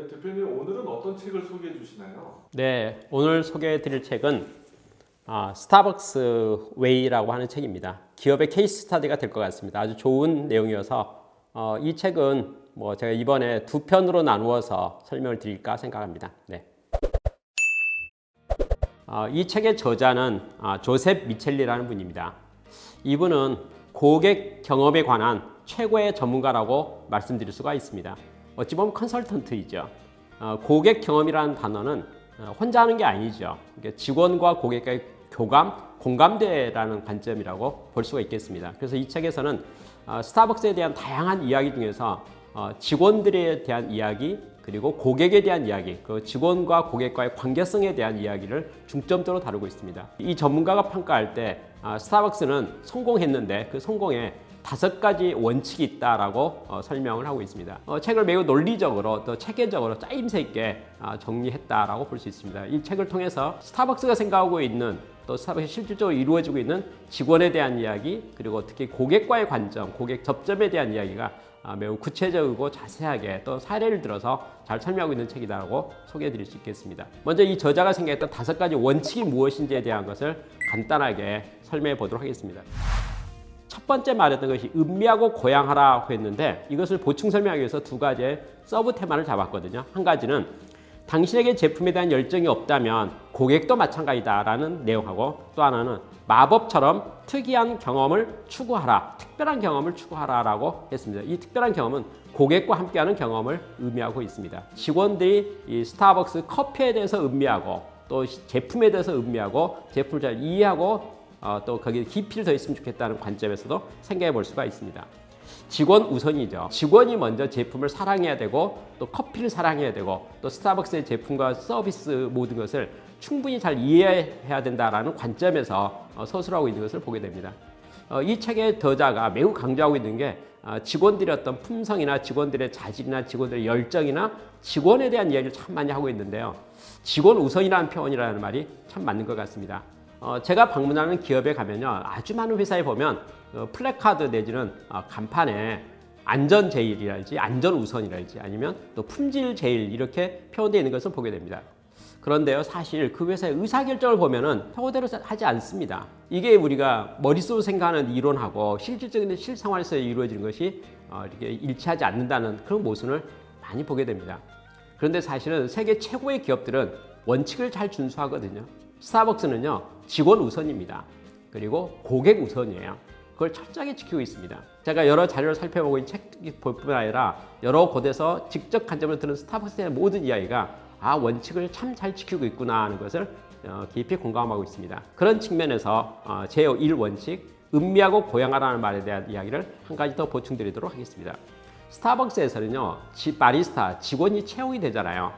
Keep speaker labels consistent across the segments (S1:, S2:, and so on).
S1: 네, 대표님 오늘은 어떤 책을 소개해 주시나요?
S2: 네, 오늘 소개해 드릴 책은 스타벅스 웨이라고 하는 책입니다. 기업의 케이스 스터디가 될 것 같습니다. 아주 좋은 내용이어서 이 책은 제가 이번에 두 편으로 나누어서 설명을 드릴까 생각합니다. 네. 이 책의 저자는 조셉 미첼리라는 분입니다. 이분은 고객 경험에 관한 최고의 전문가라고 말씀드릴 수가 있습니다. 어찌 보면 컨설턴트이죠. 고객 경험이라는 단어는 혼자 하는 게 아니죠. 직원과 고객과의 교감, 공감대라는 관점이라고 볼 수가 있겠습니다. 그래서 이 책에서는 스타벅스에 대한 다양한 이야기 중에서 직원들에 대한 이야기, 그리고 고객에 대한 이야기, 그 직원과 고객과의 관계성에 대한 이야기를 중점적으로 다루고 있습니다. 이 전문가가 평가할 때 스타벅스는 성공했는데 그 성공에 5가지 원칙이 있다라고 설명을 하고 있습니다. 책을 매우 논리적으로 또 체계적으로 짜임새 있게 정리했다라고 볼 수 있습니다. 이 책을 통해서 스타벅스가 생각하고 있는 또 스타벅스가 실질적으로 이루어지고 있는 직원에 대한 이야기, 그리고 특히 고객과의 관점, 고객 접점에 대한 이야기가 매우 구체적이고 자세하게 또 사례를 들어서 잘 설명하고 있는 책이라고 소개해 드릴 수 있겠습니다. 먼저 이 저자가 생각했던 5가지 원칙이 무엇인지에 대한 것을 간단하게 설명해 보도록 하겠습니다. 첫 번째 말했던 것이 음미하고 고양하라고 했는데, 이것을 보충 설명하기 위해서 2가지의 서브 테마를 잡았거든요. 한 가지는 당신에게 제품에 대한 열정이 없다면 고객도 마찬가지다라는 내용하고, 또 하나는 마법처럼 특이한 경험을 추구하라, 특별한 경험을 추구하라라고 했습니다. 이 특별한 경험은 고객과 함께하는 경험을 의미하고 있습니다. 직원들이 이 스타벅스 커피에 대해서 음미하고 또 제품에 대해서 음미하고 제품을 잘 이해하고 또 거기에 깊이를 더 있으면 좋겠다는 관점에서도 생각해 볼 수가 있습니다. 직원 우선이죠. 직원이 먼저 제품을 사랑해야 되고 또 커피를 사랑해야 되고 또 스타벅스의 제품과 서비스 모든 것을 충분히 잘 이해해야 된다라는 관점에서 서술하고 있는 것을 보게 됩니다. 이 책의 저자가 매우 강조하고 있는 게 직원들의 어떤 품성이나 직원들의 자질이나 직원들의 열정이나 직원에 대한 이야기를 참 많이 하고 있는데요. 직원 우선이라는 표현이라는 말이 참 맞는 것 같습니다. 제가 방문하는 기업에 가면요, 아주 많은 회사에 보면 플래카드 내지는 간판에 안전 제일이랄지 안전 우선이랄지 아니면 또 품질 제일 이렇게 표현되어 있는 것을 보게 됩니다. 그런데요, 사실 그 회사의 의사결정을 보면은 표대로 하지 않습니다. 이게 우리가 머릿속으로 생각하는 이론하고 실질적인 실생활에서 이루어지는 것이 이렇게 일치하지 않는다는 그런 모순을 많이 보게 됩니다. 그런데 사실은 세계 최고의 기업들은 원칙을 잘 준수하거든요. 스타벅스는요, 직원 우선입니다. 그리고 고객 우선이에요. 그걸 철저하게 지키고 있습니다. 제가 여러 자료를 살펴보고 이 책뿐 아니라 여러 곳에서 직접 관점을 드는 스타벅스의 모든 이야기가 원칙을 참 잘 지키고 있구나 하는 것을 깊이 공감하고 있습니다. 그런 측면에서 제1원칙, 음미하고 고양하라는 말에 대한 이야기를 한 가지 더 보충드리도록 하겠습니다. 스타벅스에서는요, 바리스타, 직원이 채용이 되잖아요.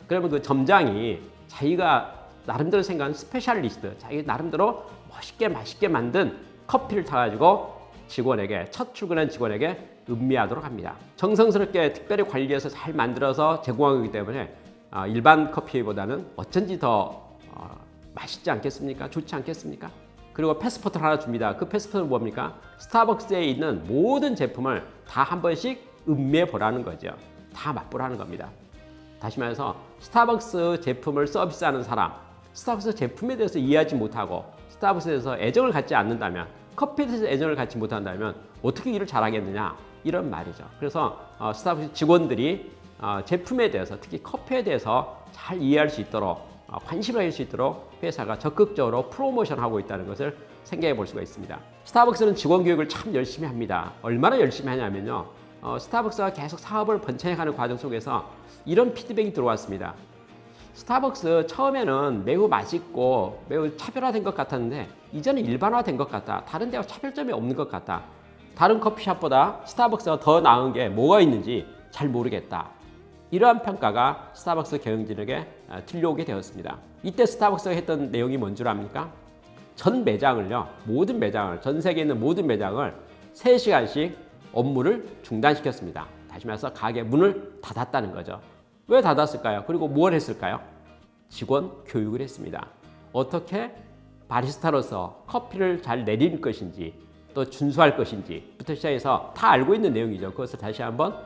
S2: 그러면 그 점장이 자기가 나름대로 생각하는 스페셜리스트, 자기 나름대로 멋있게 맛있게 만든 커피를 타가지고 직원에게, 첫 출근한 직원에게 음미하도록 합니다. 정성스럽게 특별히 관리해서 잘 만들어서 제공하기 때문에 일반 커피보다는 어쩐지 더 맛있지 않겠습니까? 좋지 않겠습니까? 그리고 패스포트를 하나 줍니다. 그 패스포트는 뭡니까? 스타벅스에 있는 모든 제품을 다 한 번씩 음미해 보라는 거죠. 다 맛보라는 겁니다. 다시 말해서 스타벅스 제품을 서비스하는 사람, 스타벅스 제품에 대해서 이해하지 못하고 스타벅스에 대해서 애정을 갖지 않는다면, 커피에 대해서 애정을 갖지 못한다면 어떻게 일을 잘하겠느냐, 이런 말이죠. 그래서 스타벅스 직원들이 제품에 대해서, 특히 커피에 대해서 잘 이해할 수 있도록, 관심을 가질 수 있도록 회사가 적극적으로 프로모션하고 있다는 것을 생각해 볼 수가 있습니다. 스타벅스는 직원 교육을 참 열심히 합니다. 얼마나 열심히 하냐면요, 스타벅스가 계속 사업을 번창해가는 과정 속에서 이런 피드백이 들어왔습니다. 스타벅스 처음에는 매우 맛있고 매우 차별화된 것 같았는데 이제는 일반화된 것 같다. 다른 데와 차별점이 없는 것 같다. 다른 커피숍보다 스타벅스가 더 나은 게 뭐가 있는지 잘 모르겠다. 이러한 평가가 스타벅스 경영진에게 들려오게 되었습니다. 이때 스타벅스가 했던 내용이 뭔 줄 압니까? 전 매장을요, 모든 매장을, 전 세계에 있는 모든 매장을 3시간씩 업무를 중단시켰습니다. 다시 말해서 가게 문을 닫았다는 거죠. 왜 닫았을까요? 그리고 뭘 했을까요? 직원 교육을 했습니다. 어떻게 바리스타로서 커피를 잘 내릴 것인지, 또 준수할 것인지부터 시작해서 다 알고 있는 내용이죠. 그것을 다시 한번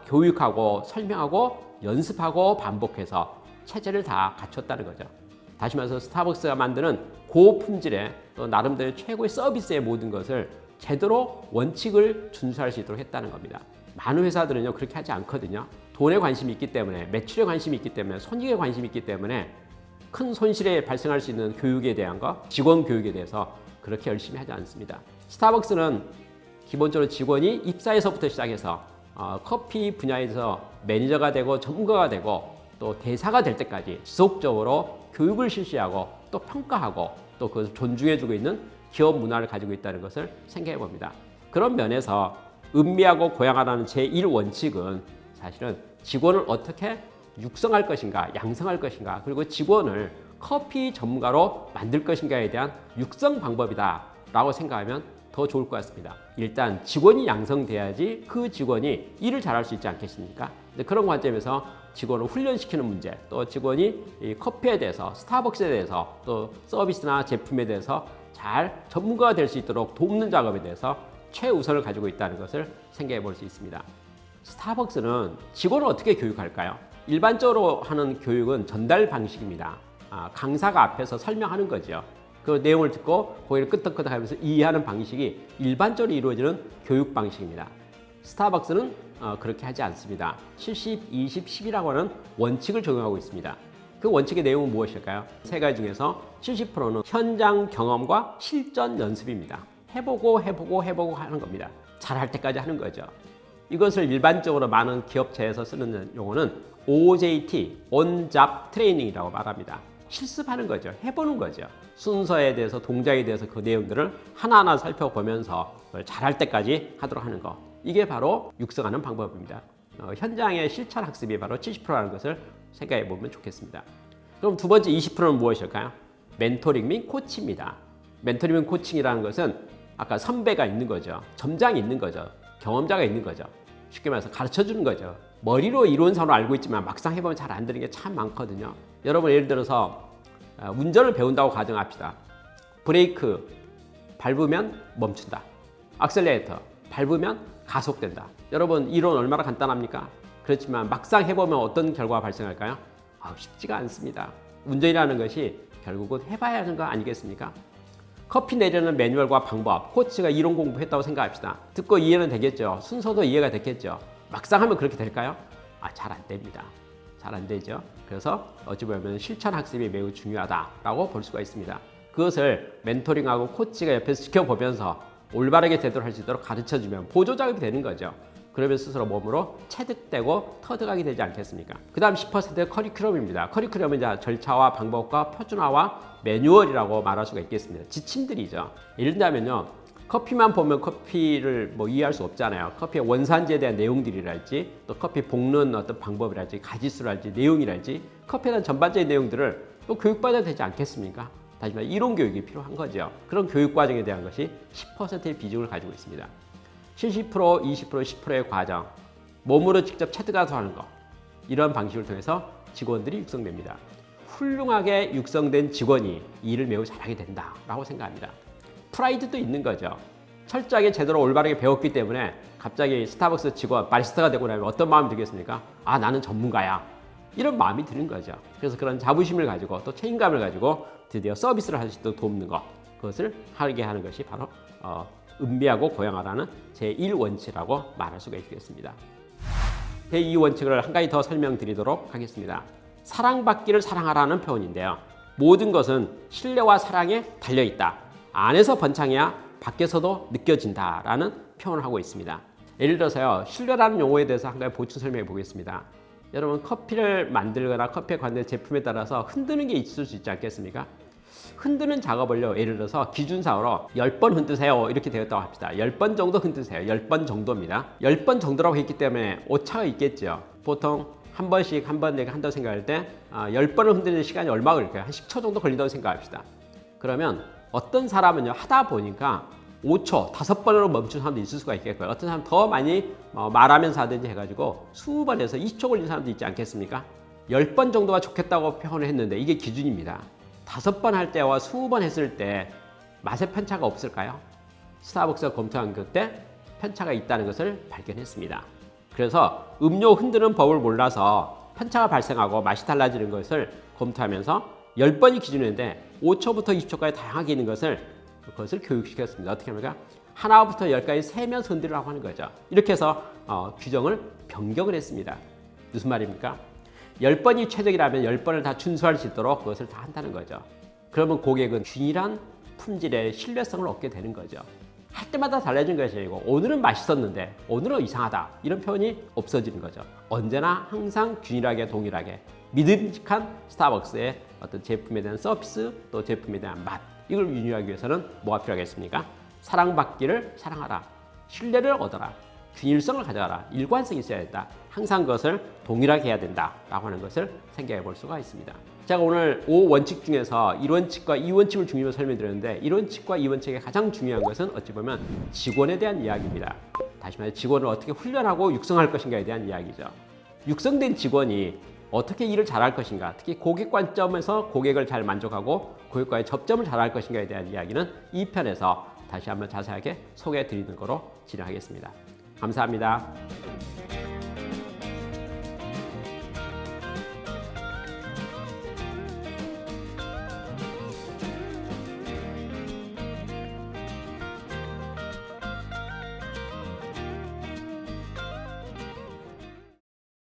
S2: 교육하고 설명하고 연습하고 반복해서 체제를 다 갖췄다는 거죠. 다시 말해서 스타벅스가 만드는 고품질의 또 나름대로 최고의 서비스의 모든 것을 제대로 원칙을 준수할 수 있도록 했다는 겁니다. 많은 회사들은요 그렇게 하지 않거든요. 돈에 관심이 있기 때문에, 매출에 관심이 있기 때문에, 손익에 관심이 있기 때문에 큰 손실에 발생할 수 있는 교육에 대한 거, 직원 교육에 대해서 그렇게 열심히 하지 않습니다. 스타벅스는 기본적으로 직원이 입사에서부터 시작해서 커피 분야에서 매니저가 되고 전문가가 되고 또 대사가 될 때까지 지속적으로 교육을 실시하고 또 평가하고 또 그것을 존중해주고 있는 기업 문화를 가지고 있다는 것을 생각해 봅니다. 그런 면에서 음미하고 고양하라는 제1원칙은 사실은 직원을 어떻게 육성할 것인가, 양성할 것인가, 그리고 직원을 커피 전문가로 만들 것인가에 대한 육성 방법이다 라고 생각하면 더 좋을 것 같습니다. 일단 직원이 양성돼야지 그 직원이 일을 잘할 수 있지 않겠습니까? 그런 관점에서 직원을 훈련시키는 문제, 또 직원이 이 커피에 대해서, 스타벅스에 대해서, 또 서비스나 제품에 대해서 잘 전문가가 될 수 있도록 돕는 작업에 대해서 최우선을 가지고 있다는 것을 생각해 볼 수 있습니다. 스타벅스는 직원을 어떻게 교육할까요? 일반적으로 하는 교육은 전달 방식입니다. 강사가 앞에서 설명하는 거죠. 그 내용을 듣고 고개를 끄덕끄덕 하면서 이해하는 방식이 일반적으로 이루어지는 교육 방식입니다. 스타벅스는 그렇게 하지 않습니다. 70, 20, 10이라고 하는 원칙을 적용하고 있습니다. 그 원칙의 내용은 무엇일까요? 세 가지 중에서 70%는 현장 경험과 실전 연습입니다. 해보고 하는 겁니다. 잘할 때까지 하는 거죠. 이것을 일반적으로 많은 기업체에서 쓰는 용어는 OJT, On Job Training이라고 말합니다. 실습하는 거죠. 해보는 거죠. 순서에 대해서, 동작에 대해서 그 내용들을 하나하나 살펴보면서 그걸 잘할 때까지 하도록 하는 거. 이게 바로 육성하는 방법입니다. 현장의 실천 학습이 바로 70%라는 것을 생각해 보면 좋겠습니다. 그럼 두 번째 20%는 무엇일까요? 멘토링 및 코치입니다. 멘토링 및 코칭이라는 것은 아까 선배가 있는 거죠. 점장이 있는 거죠. 경험자가 있는 거죠. 쉽게 말해서 가르쳐 주는 거죠. 머리로 이론상으로 알고 있지만 막상 해보면 잘 안 되는 게 참 많거든요. 여러분 예를 들어서 운전을 배운다고 가정합시다. 브레이크 밟으면 멈춘다. 악셀레이터 밟으면 가속된다. 여러분 이론 얼마나 간단합니까? 그렇지만 막상 해보면 어떤 결과가 발생할까요? 쉽지가 않습니다. 운전이라는 것이 결국은 해봐야 하는 거 아니겠습니까? 커피 내리는 매뉴얼과 방법, 코치가 이론 공부했다고 생각합시다. 듣고 이해는 되겠죠. 순서도 이해가 됐겠죠. 막상 하면 그렇게 될까요? 잘 안 됩니다. 잘 안 되죠. 그래서 어찌 보면 실천 학습이 매우 중요하다라고 볼 수가 있습니다. 그것을 멘토링하고 코치가 옆에서 지켜보면서 올바르게 제대로 할 수 있도록 가르쳐주면 보조작업이 되는 거죠. 그러면 스스로 몸으로 체득되고 터득하게 되지 않겠습니까? 그 다음 10%의 커리큘럼입니다. 커리큘럼은 이제 절차와 방법과 표준화와 매뉴얼이라고 말할 수가 있겠습니다. 지침들이죠. 예를 들면요. 커피만 보면 커피를 이해할 수 없잖아요. 커피의 원산지에 대한 내용들이랄지, 또 커피 볶는 어떤 방법이랄지, 가지수랄지, 내용이랄지, 커피에 대한 전반적인 내용들을 또 교육받아야 되지 않겠습니까? 다시 말해 이론 교육이 필요한 거죠. 그런 교육 과정에 대한 것이 10%의 비중을 가지고 있습니다. 70%, 20%, 10%의 과정, 몸으로 직접 체득해서 하는 것, 이런 방식을 통해서 직원들이 육성됩니다. 훌륭하게 육성된 직원이 일을 매우 잘하게 된다라고 생각합니다. 프라이드도 있는 거죠. 철저하게 제대로 올바르게 배웠기 때문에 갑자기 스타벅스 직원, 바리스타가 되고 나면 어떤 마음이 들겠습니까? 나는 전문가야. 이런 마음이 드는 거죠. 그래서 그런 자부심을 가지고 또 책임감을 가지고 드디어 서비스를 할 수 있도록 돕는 것, 그것을 하게 하는 것이 바로 음미하고 고양하라는 제1원칙이라고 말할 수가 있겠습니다. 제2원칙을 한 가지 더 설명드리도록 하겠습니다. 사랑받기를 사랑하라는 표현인데요. 모든 것은 신뢰와 사랑에 달려있다. 안에서 번창해야 밖에서도 느껴진다라는 표현을 하고 있습니다. 예를 들어서요. 신뢰라는 용어에 대해서 한 가지 보충 설명해 보겠습니다. 여러분 커피를 만들거나 커피에 관련 제품에 따라서 흔드는 게 있을 수 있지 않겠습니까? 흔드는 작업을요. 예를 들어서 기준상으로 10번 흔드세요. 이렇게 되었다고 합시다. 10번 정도 흔드세요. 10번 정도입니다. 10번 정도라고 했기 때문에 오차가 있겠죠. 보통 한 번씩 한 번 내가 한다고 생각할 때 10번을 흔드는 시간이 얼마 걸릴까요? 한 10초 정도 걸린다고 생각합시다. 그러면 어떤 사람은요. 하다 보니까 5초, 5번으로 멈춘 사람도 있을 수가 있겠고요. 어떤 사람은 더 많이 말하면서 하든지 해가지고 20번에서 20초 걸린 사람도 있지 않겠습니까? 10번 정도가 좋겠다고 표현을 했는데 이게 기준입니다. 5번 할 때와 20번 했을 때 맛의 편차가 없을까요? 스타벅스가 검토한 그때 편차가 있다는 것을 발견했습니다. 그래서 음료 흔드는 법을 몰라서 편차가 발생하고 맛이 달라지는 것을 검토하면서 10번이 기준인데 5초부터 20초까지 다양하게 있는 그것을 교육시켰습니다. 어떻게 합니까? 하나부터 10까지 세면 손들으라고 하는 거죠. 이렇게 해서 규정을 변경을 했습니다. 무슨 말입니까? 10번이 최적이라면 10번을 다 준수할 수 있도록 그것을 다 한다는 거죠. 그러면 고객은 균일한 품질의 신뢰성을 얻게 되는 거죠. 할 때마다 달라진 것이 아니고 오늘은 맛있었는데 오늘은 이상하다 이런 표현이 없어지는 거죠. 언제나 항상 균일하게 동일하게 믿음직한 스타벅스의 어떤 제품에 대한 서비스 또 제품에 대한 맛 이걸 유지하기 위해서는 뭐가 필요하겠습니까? 사랑받기를 사랑하라, 신뢰를 얻어라, 균일성을 가져가라, 일관성이 있어야 된다. 항상 그것을 동일하게 해야 된다라고 하는 것을 생각해 볼 수가 있습니다. 제가 오늘 5원칙 중에서 1원칙과 2원칙을 중심으로 설명드렸는데 1원칙과 2원칙의 가장 중요한 것은 어찌 보면 직원에 대한 이야기입니다. 다시 말해 직원을 어떻게 훈련하고 육성할 것인가에 대한 이야기죠. 육성된 직원이 어떻게 일을 잘할 것인가, 특히 고객 관점에서 고객을 잘 만족하고 고객과의 접점을 잘할 것인가에 대한 이야기는 이 편에서 다시 한번 자세하게 소개해 드리는 거로 진행하겠습니다. 감사합니다.